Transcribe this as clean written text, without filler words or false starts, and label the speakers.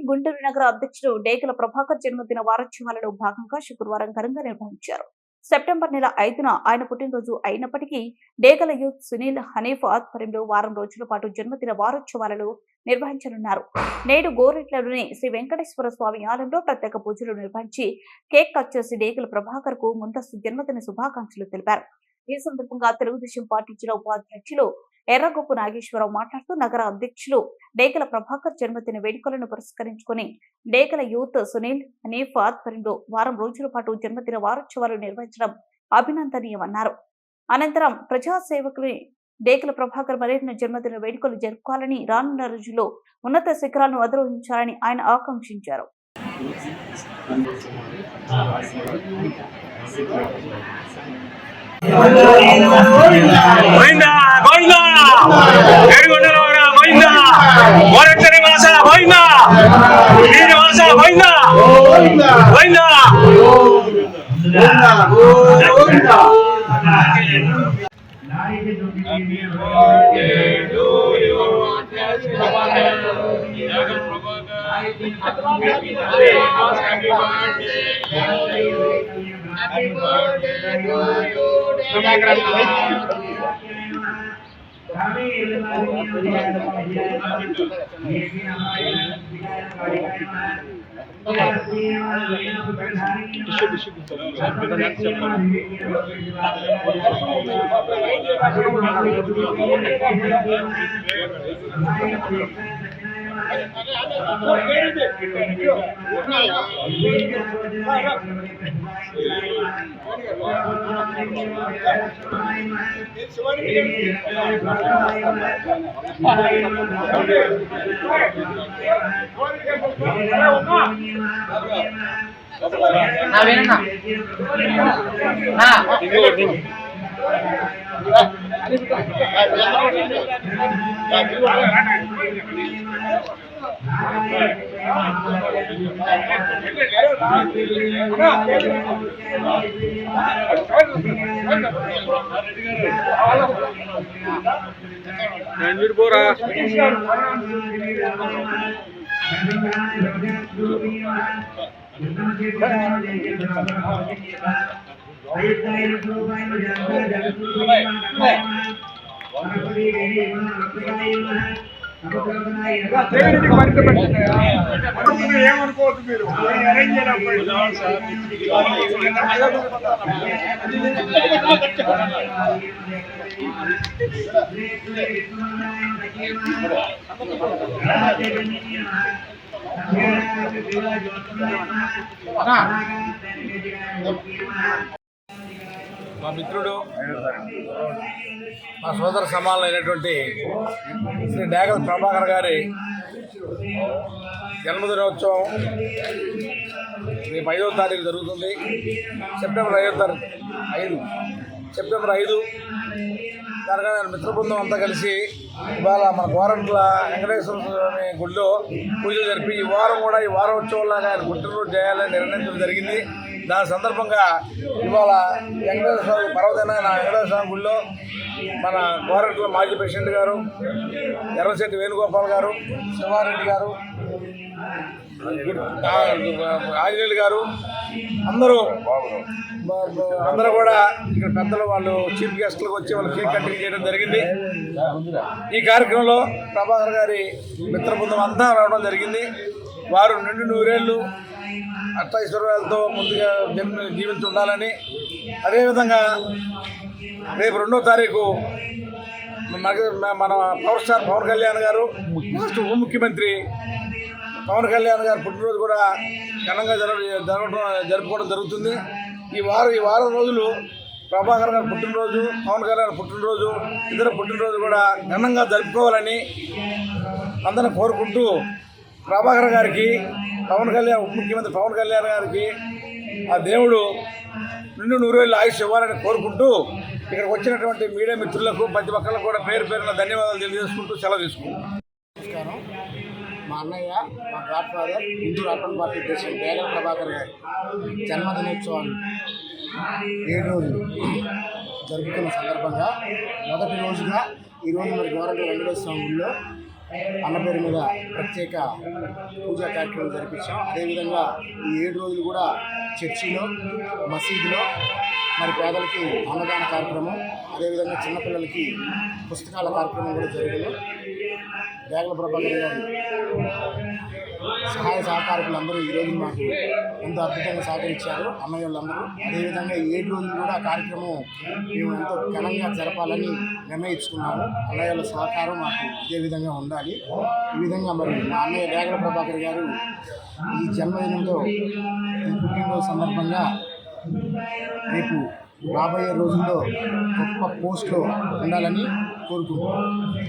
Speaker 1: గుంటూరు నగర అధ్యక్షుడు డేగల ప్రభాకర్ జన్మదిన వారోత్సవాలలో భాగంగా శుక్రవారం ఘనంగా నిర్వహించారు. సెప్టెంబర్ నెల 5న ఆయన పుట్టినరోజు అయినప్పటికీ డేగల యూత్ సునీల్ హనీఫ్ ఆధ్వర్యంలో వారం రోజుల పాటు జన్మదిన వారోత్సవాలను నిర్వహించనున్నారు. నేడు గోరెట్లలోని శ్రీ వెంకటేశ్వర స్వామి ఆలయంలో ప్రత్యేక పూజలు నిర్వహించి కేక్ కట్ చేసి డేగల ప్రభాకర్ కు ముందస్తు జన్మదిన శుభాకాంక్షలు తెలిపారు. ఈ సందర్భంగా తెలుగుదేశం పార్టీ జిల్లా ఉపాధ్యక్షులు ఎర్రగొప్పు నాగేశ్వరరావు మాట్లాడుతూ నగర అధ్యక్షులు డేగల ప్రభాకర్ జన్మదిన వేడుకలను పురస్కరించుకుని డేగల యూత్ సునీల్ హనీఫ్ ఆధ్వర్యంలో వారం రోజుల పాటు జన్మదిన వారోత్సవాలు నిర్వహించడం అభినందనీయమన్నారు. అనంతరం ప్రజాసేవకుని డేగల ప్రభాకర్ మరిన్ని జన్మదిన వేడుకలు జరుపుకోవాలని, రానున్న రోజుల్లో ఉన్నత శిఖరాలను అధిరోహించాలని ఆయన ఆకాంక్షించారు.
Speaker 2: ఏమనుకోవద్దు మీరు
Speaker 3: మా మిత్రుడు మా సోదర సమానమైనటువంటి శ్రీ డేగల ప్రభాకర్ గారి జన్మదినోత్సవం రేపు 5వ తారీఖు జరుగుతుంది. సెప్టెంబర్ 5 దానిగా మిత్ర బృందం అంతా కలిసి ఇవాళ మన గోరంట్ల వెంకటేశ్వర స్వామి గుడిలో పూజలు జరిపి ఈ వారోత్సవంలాగా ఆయన పుట్టినరోజు చేయాలని నిర్ణయించడం జరిగింది. దాని సందర్భంగా ఇవాళ వెంకటేశ్వర స్వామి పర్వదిన వెంకటేశ్వర స్వామి గుడిలో మన గోరంట్ల మాజీ ప్రెసిడెంట్ గారు, ఎర్రశెట్టి వేణుగోపాల్ గారు, శివారెడ్డి గారు, ఆంజనేయులు గారు అందరూ కూడా ఇక్కడ పెద్దలు వాళ్ళు చీఫ్ గెస్ట్లకు వచ్చి వాళ్ళు కేక్ కటింగ్ చేయడం జరిగింది. ఈ కార్యక్రమంలో ప్రభాకర్ గారి మిత్ర బృందం అంతా రావడం జరిగింది. వారు నిండు 100 ఏళ్ళు అష్టైశ్వర్యాలతో ముందుగా జీవించి ఉండాలని, అదేవిధంగా రేపు 2వ తారీఖు మన పవర్ స్టార్ పవన్ కళ్యాణ్ గారు, రాష్ట్ర ఉప ముఖ్యమంత్రి పవన్ కళ్యాణ్ గారి పుట్టినరోజు కూడా ఘనంగా జరుపుకోవడం జరుగుతుంది. ఈ వారం రోజులు ప్రభాకర్ గారి పుట్టినరోజు, పవన్ కళ్యాణ్ పుట్టినరోజు, ఇతర పుట్టినరోజు కూడా ఘనంగా జరుపుకోవాలని అందరిని కోరుకుంటూ ప్రభాకర్ గారికి ఉప ముఖ్యమంత్రి పవన్ కళ్యాణ్ గారికి ఆ దేవుడు నిండు 100 ఏళ్ళ ఆయుష్ ఇవ్వాలని కోరుకుంటూ ఇక్కడికి వచ్చినటువంటి మీడియా మిత్రులకు ప్రతి ఒక్కరికి కూడా పేరున ధన్యవాదాలు తెలియజేసుకుంటూ సెలవు తీసుకుంటాం.
Speaker 4: నమస్కారం. మా అన్నయ్య, మా godfather Guntur urban party president Degala Prabhakar గారి జన్మదినోత్సవాన్ని 7 రోజులు జరుపుకున్న సందర్భంగా మొదటి రోజుగా ఈరోజు మరి గోరంట్ల వెంకటేశ్వర స్వామి గుడిలో అన్న పేరు మీద ప్రత్యేక పూజా కార్యక్రమం జరిపించాం. అదేవిధంగా ఈ 7 రోజులు కూడా చర్చిలో, మసీదులో మరి పేదలకి అన్నదాన కార్యక్రమం, అదేవిధంగా చిన్నపిల్లలకి పుస్తకాల కార్యక్రమం కూడా జరిగింది. డేగల ప్రభాకర్ గారి సహాయ సహకారకులందరూ ఈరోజు మాకు ఎంతో అద్భుతంగా సహకరించారు అన్నయ్య వాళ్ళందరూ. అదేవిధంగా ఈ 7 రోజులు కూడా కార్యక్రమం మేము ఎంతో ఘనంగా జరపాలని నిర్ణయించుకున్నాము. అన్నయ్య వాళ్ళ సహకారం మాకు ఇదే విధంగా ఉండాలి. ఈ విధంగా మరి మా అన్నయ్య డేగల ప్రభాకర్ గారు ఈ జన్మదినంతో ఈ పుట్టినరోజు సందర్భంగా రేపు రాబోయే రోజుల్లో గొప్ప పోస్ట్లో ఉండాలని కోరుకుంటున్నాను.